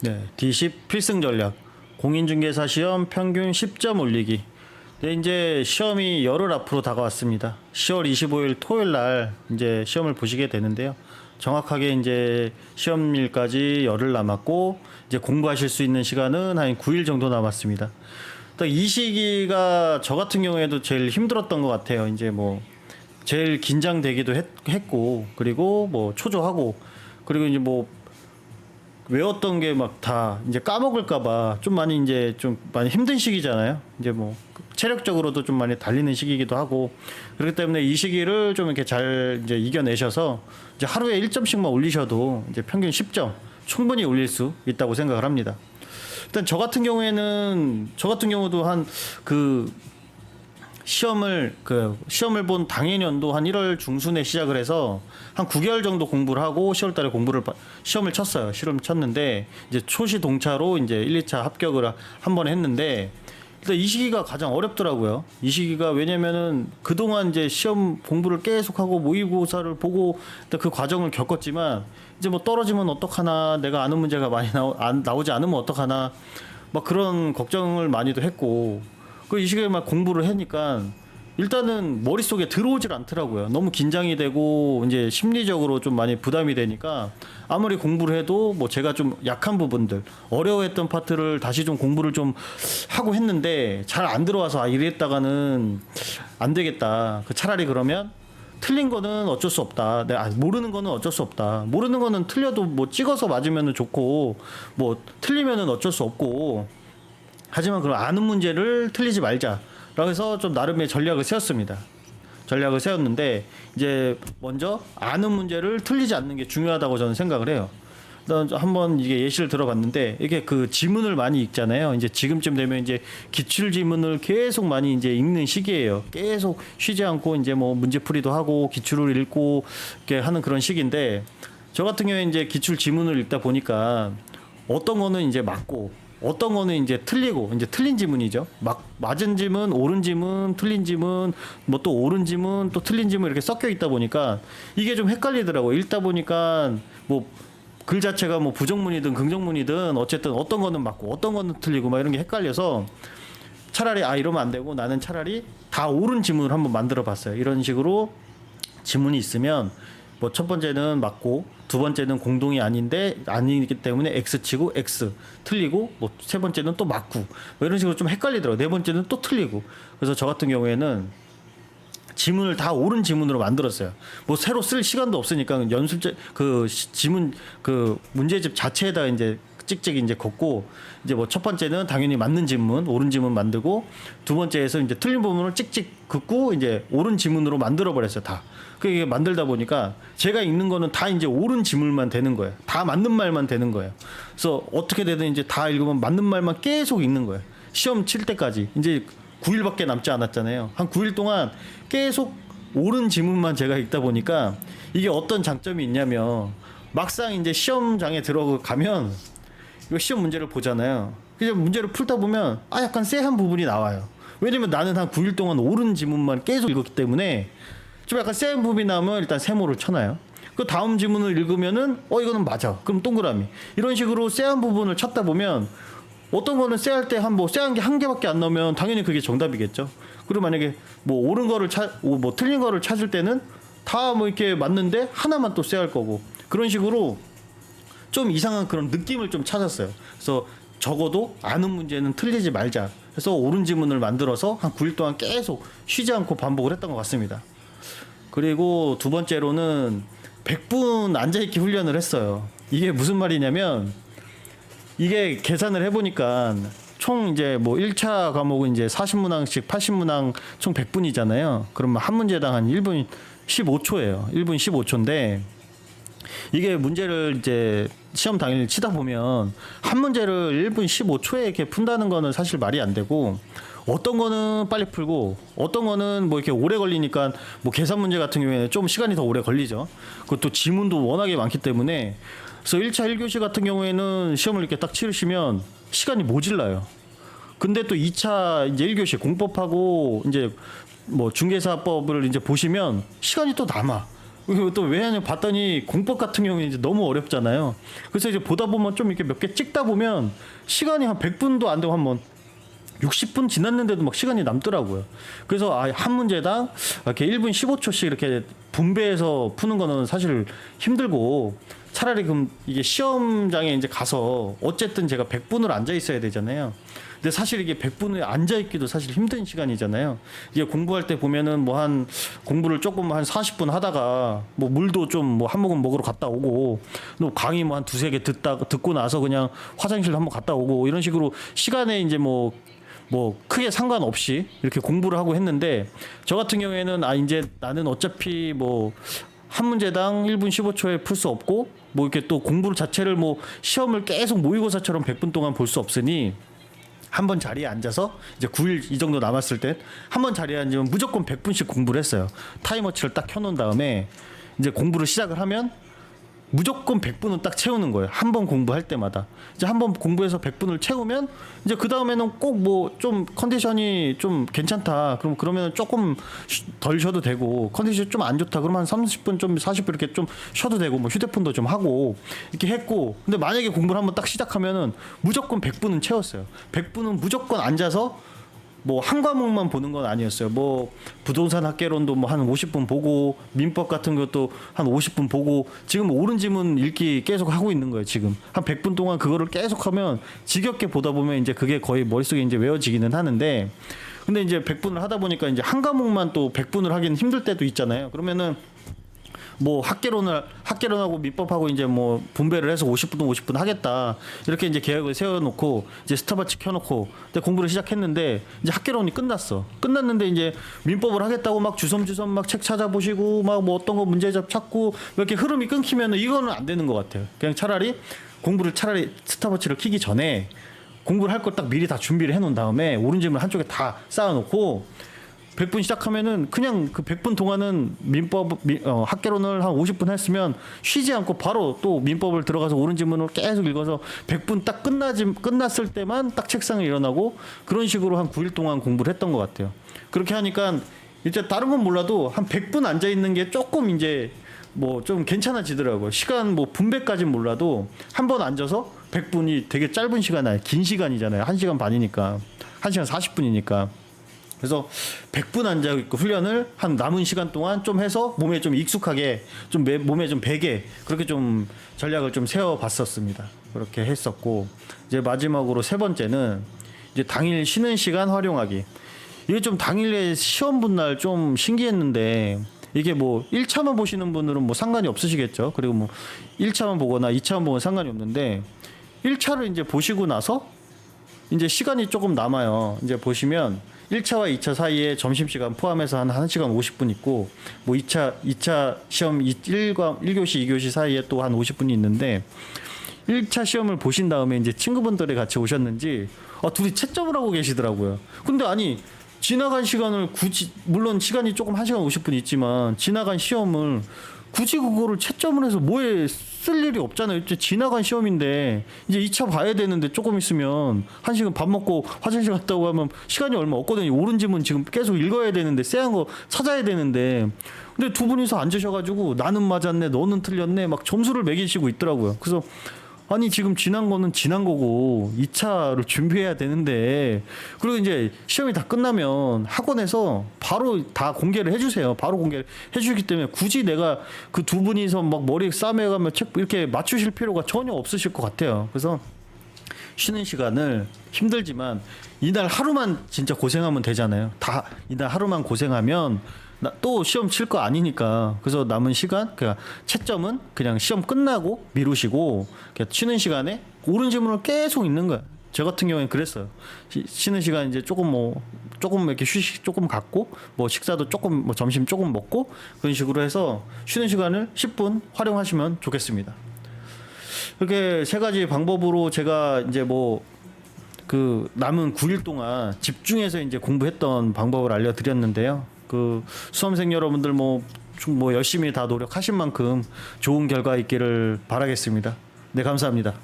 네, D10 필승 전략. 공인중개사 시험 평균 10점 올리기. 네, 이제 시험이 열흘 앞으로 다가왔습니다. 10월 25일 토요일 날 이제 시험을 보시게 되는데요. 정확하게 이제 시험일까지 열흘 남았고 이제 공부하실 수 있는 시간은 한 9일 정도 남았습니다. 딱 이 시기가 저 같은 경우에도 제일 힘들었던 것 같아요. 이제 뭐 제일 긴장되기도 했고 그리고 뭐 초조하고 그리고 이제 뭐 외웠던 게 막 다 이제 까먹을까봐 좀 많이 힘든 시기잖아요. 이제 뭐 체력적으로도 좀 많이 달리는 시기이기도 하고 그렇기 때문에 이 시기를 좀 이렇게 잘 이제 이겨내셔서 이제 하루에 1점씩만 올리셔도 이제 평균 10점 충분히 올릴 수 있다고 생각을 합니다. 일단 저 같은 경우도 한 시험을 본 당해년도 한 1월 중순에 시작을 해서 한 9개월 정도 공부를 하고 10월 달에 시험을 쳤어요. 시험을 쳤는데 이제 초시 동차로 이제 1, 2차 합격을 한 번 했는데 일단 이 시기가 가장 어렵더라고요. 이 시기가 왜냐면은 그동안 이제 시험 공부를 계속하고 모의고사를 보고 그 과정을 겪었지만 이제 뭐 떨어지면 어떡하나, 내가 아는 문제가 많이 나오지 않으면 어떡하나, 막 그런 걱정을 많이도 했고, 이 시기에 막 공부를 하니까 일단은 머릿속에 들어오질 않더라고요. 너무 긴장이 되고 이제 심리적으로 좀 많이 부담이 되니까 아무리 공부를 해도 뭐 제가 좀 약한 부분들, 어려워했던 파트를 다시 좀 공부를 좀 하고 했는데 잘 안 들어와서 이랬다가는 안 되겠다. 차라리 그러면 틀린 거는 어쩔 수 없다. 모르는 거는 어쩔 수 없다. 모르는 거는 틀려도 뭐 찍어서 맞으면 좋고 뭐 틀리면은 어쩔 수 없고, 하지만 그럼 아는 문제를 틀리지 말자라고 해서 좀 나름의 전략을 세웠습니다. 전략을 세웠는데 이제 먼저 아는 문제를 틀리지 않는 게 중요하다고 저는 생각을 해요. 한번 이게 예시를 들어봤는데, 이게 그 지문을 많이 읽잖아요. 이제 지금쯤 되면 이제 기출 지문을 계속 많이 이제 읽는 시기예요. 계속 쉬지 않고 이제 뭐 문제풀이도 하고 기출을 읽고 이렇게 하는 그런 시기인데, 저 같은 경우에 이제 기출 지문을 읽다 보니까 어떤 거는 이제 맞고 어떤 거는 이제 틀리고, 이제 틀린 지문이죠. 맞은 지문, 옳은 지문, 틀린 지문, 뭐 또 옳은 지문, 또 틀린 지문 이렇게 섞여 있다 보니까 이게 좀 헷갈리더라고요. 읽다 보니까 뭐 글 자체가 뭐 부정문이든 긍정문이든 어쨌든 어떤 거는 맞고 어떤 거는 틀리고 막 이런 게 헷갈려서 차라리 이러면 안 되고 나는 차라리 다 옳은 지문을 한번 만들어 봤어요. 이런 식으로 지문이 있으면 뭐 첫 번째는 맞고 두 번째는 공동이 아니기 때문에 X 치고 X 틀리고, 뭐 세 번째는 또 맞고 뭐 이런 식으로 좀 헷갈리더라고요. 네 번째는 또 틀리고. 그래서 저 같은 경우에는 지문을 다 옳은 지문으로 만들었어요. 뭐 새로 쓸 시간도 없으니까 지문 문제집 자체에다 이제 찍찍 이제 걷고, 이제 뭐 첫 번째는 당연히 맞는 지문, 옳은 지문 만들고, 두 번째에서 이제 틀린 부분을 찍찍 긋고 이제 옳은 지문으로 만들어 버렸어요. 다. 그게 만들다 보니까 제가 읽는 거는 다 이제 옳은 지문만 되는 거예요. 다 맞는 말만 되는 거예요. 그래서 어떻게 되든 이제 다 읽으면 맞는 말만 계속 읽는 거예요. 시험 칠 때까지. 이제 9일밖에 남지 않았잖아요. 한 9일 동안 계속 옳은 지문만 제가 읽다 보니까 이게 어떤 장점이 있냐면, 막상 이제 시험장에 들어가면 이거 시험 문제를 보잖아요. 그래서 문제를 풀다 보면 약간 쎄한 부분이 나와요. 왜냐면 나는 한 9일 동안 옳은 지문만 계속 읽었기 때문에 좀 약간 쎄한 부분이 나오면 일단 세모를 쳐놔요. 그 다음 지문을 읽으면은 이거는 맞아. 그럼 동그라미. 이런 식으로 쎄한 부분을 찾다 보면 어떤 거는 쎄할 때 쎄한 게 한 개밖에 안 나오면 당연히 그게 정답이겠죠. 그리고 만약에 뭐 옳은 거를 뭐 틀린 거를 찾을 때는 다 뭐 이렇게 맞는데 하나만 또 쎄할 거고, 그런 식으로 좀 이상한 그런 느낌을 좀 찾았어요. 그래서 적어도 아는 문제는 틀리지 말자 해서 옳은 지문을 만들어서 한 9일 동안 계속 쉬지 않고 반복을 했던 것 같습니다. 그리고 두 번째로는 100분 앉아있기 훈련을 했어요. 이게 무슨 말이냐면, 이게 계산을 해보니까 총 이제 뭐 1차 과목은 이제 40문항씩 80문항 총 100분이잖아요. 그러면 한 문제당 한 1분 15초예요. 1분 15초인데, 이게 문제를 이제 시험 당일 치다 보면 한 문제를 1분 15초에 이렇게 푼다는 거는 사실 말이 안 되고, 어떤 거는 빨리 풀고 어떤 거는 뭐 이렇게 오래 걸리니까, 뭐 계산 문제 같은 경우에는 좀 시간이 더 오래 걸리죠. 그것도 지문도 워낙에 많기 때문에. 그래서 1차 1교시 같은 경우에는 시험을 이렇게 딱 치르시면 시간이 모질라요. 근데 또 2차 이제 1교시 공법하고 이제 뭐 중개사법을 이제 보시면 시간이 또 남아. 그리고 또 왜냐면 봤더니 공법 같은 경우는 이제 너무 어렵잖아요. 그래서 이제 보다 보면 좀 이렇게 몇 개 찍다 보면 시간이 한 100분도 안 되고 한번 60분 지났는데도 막 시간이 남더라고요. 그래서 한 문제당 이렇게 1분 15초씩 이렇게 분배해서 푸는 거는 사실 힘들고 차라리 그럼 이게 시험장에 이제 가서 어쨌든 제가 100분을 앉아 있어야 되잖아요. 근데 사실 이게 100분에 앉아 있기도 사실 힘든 시간이잖아요. 이게 공부할 때 보면은 뭐 한 공부를 조금 한 40분 하다가 뭐 물도 좀 뭐 한 모금 먹으러 갔다 오고 또 강의 뭐 한 두세 개 듣고 나서 그냥 화장실 한번 갔다 오고 이런 식으로 시간에 이제 뭐 크게 상관없이 이렇게 공부를 하고 했는데 저 같은 경우에는 이제 나는 어차피 뭐 한 문제당 1분 15초에 풀 수 없고 뭐 이렇게 또 공부를 자체를 뭐 시험을 계속 모의고사처럼 100분 동안 볼 수 없으니 한 번 자리에 앉아서 이제 9일 이 정도 남았을 때 한 번 자리에 앉으면 무조건 100분씩 공부를 했어요. 타이머치를 딱 켜놓은 다음에 이제 공부를 시작을 하면 무조건 100분은 딱 채우는 거예요. 한 번 공부할 때마다. 이제 한 번 공부해서 100분을 채우면 이제 그 다음에는 꼭 뭐 좀 컨디션이 좀 괜찮다. 그러면 조금 덜 쉬어도 되고 컨디션이 좀 안 좋다. 그러면 한 30분 좀 40분 이렇게 좀 쉬어도 되고 뭐 휴대폰도 좀 하고 이렇게 했고 근데 만약에 공부를 한번 딱 시작하면은 무조건 100분은 채웠어요. 100분은 무조건 앉아서 뭐 한 과목만 보는 건 아니었어요. 뭐 부동산 학개론도 뭐 한 50분 보고 민법 같은 것도 한 50분 보고 지금 옳은 지문 읽기 계속 하고 있는 거예요. 지금 한 100분 동안 그거를 계속 하면 지겹게 보다 보면 이제 그게 거의 머릿속에 이제 외워지기는 하는데 근데 이제 100분을 하다 보니까 이제 한 과목만 또 100분을 하기는 힘들 때도 있잖아요. 그러면은 뭐 학개론하고 민법하고 이제 뭐 분배를 해서 50분 하겠다 이렇게 이제 계획을 세워놓고 이제 스탑워치 켜놓고 근데 공부를 시작했는데 이제 학개론이 끝났는데 이제 민법을 하겠다고 막 주섬주섬 막 책 찾아보시고 막 뭐 어떤 거 문제집 찾고 이렇게 흐름이 끊기면은 이거는 안 되는 것 같아요. 그냥 차라리 스탑워치를 켜기 전에 공부를 할 걸 딱 미리 다 준비를 해놓은 다음에 옳은 질문 한쪽에 다 쌓아놓고 100분 시작하면은 그냥 그 100분 동안은 학개론을 한 50분 했으면 쉬지 않고 바로 또 민법을 들어가서 옳은 지문을 계속 읽어서 100분 딱 끝났을 때만 딱 책상에 일어나고 그런 식으로 한 9일 동안 공부를 했던 것 같아요. 그렇게 하니까 이제 다른 건 몰라도 한 100분 앉아 있는 게 조금 이제 뭐 좀 괜찮아지더라고요. 시간 뭐 분배까지는 몰라도 한 번 앉아서 100분이 되게 짧은 시간 아니에요. 긴 시간이잖아요. 1시간 반이니까 1시간 40분이니까 그래서 100분 앉아 있고 훈련을 한 남은 시간 동안 좀 해서 몸에 좀 익숙하게 좀 몸에 좀 배게 그렇게 좀 전략을 좀 세워봤었습니다. 그렇게 했었고 이제 마지막으로 세 번째는 이제 당일 쉬는 시간 활용하기. 이게 좀 당일에 시험 본 날 좀 신기했는데 이게 뭐 1차만 보시는 분들은 뭐 상관이 없으시겠죠. 그리고 뭐 1차만 보거나 2차만 보면 상관이 없는데 1차를 이제 보시고 나서 이제 시간이 조금 남아요. 이제 보시면 1차와 2차 사이에 점심시간 포함해서 한 1시간 50분 있고 뭐 2차 시험 1교시 2교시 사이에 또 한 50분이 있는데 1차 시험을 보신 다음에 이제 친구분들이 같이 오셨는지 둘이 채점을 하고 계시더라고요. 근데 아니 지나간 시간을 굳이 물론 시간이 조금 1시간 50분 있지만 지나간 시험을 굳이 그거를 채점을 해서 뭐에 쓸 일이 없잖아요. 이제 지나간 시험인데 이제 2차 봐야 되는데 조금 있으면 1시간 밥 먹고 화장실 갔다고 하면 시간이 얼마 없거든요. 옳은 지문 지금 계속 읽어야 되는데 쎄한 거 찾아야 되는데 근데 두 분이서 앉으셔가지고 나는 맞았네 너는 틀렸네 막 점수를 매기시고 있더라고요. 그래서 아니 지금 지난 거는 지난 거고 2차를 준비해야 되는데 그리고 이제 시험이 다 끝나면 학원에서 바로 다 공개를 해주세요. 바로 공개를 해주기 때문에 굳이 내가 그 두 분이서 막 머리 싸매가며 책 이렇게 맞추실 필요가 전혀 없으실 것 같아요. 그래서 쉬는 시간을 힘들지만 이날 하루만 진짜 고생하면 되잖아요. 다 이날 하루만 고생하면 또 시험 칠 거 아니니까 그래서 남은 시간 그냥 채점은 그냥 시험 끝나고 미루시고 그냥 쉬는 시간에 옳은 질문을 계속 읽는 거야. 저 같은 경우에는 그랬어요. 쉬는 시간 이제 조금 이렇게 휴식 조금 갖고 뭐 식사도 조금 뭐 점심 조금 먹고 그런 식으로 해서 쉬는 시간을 10분 활용하시면 좋겠습니다. 이렇게 세 가지 방법으로 제가 이제 뭐 그 남은 9일 동안 집중해서 이제 공부했던 방법을 알려드렸는데요. 그 수험생 여러분들 뭐 열심히 다 노력하신 만큼 좋은 결과 있기를 바라겠습니다. 네, 감사합니다.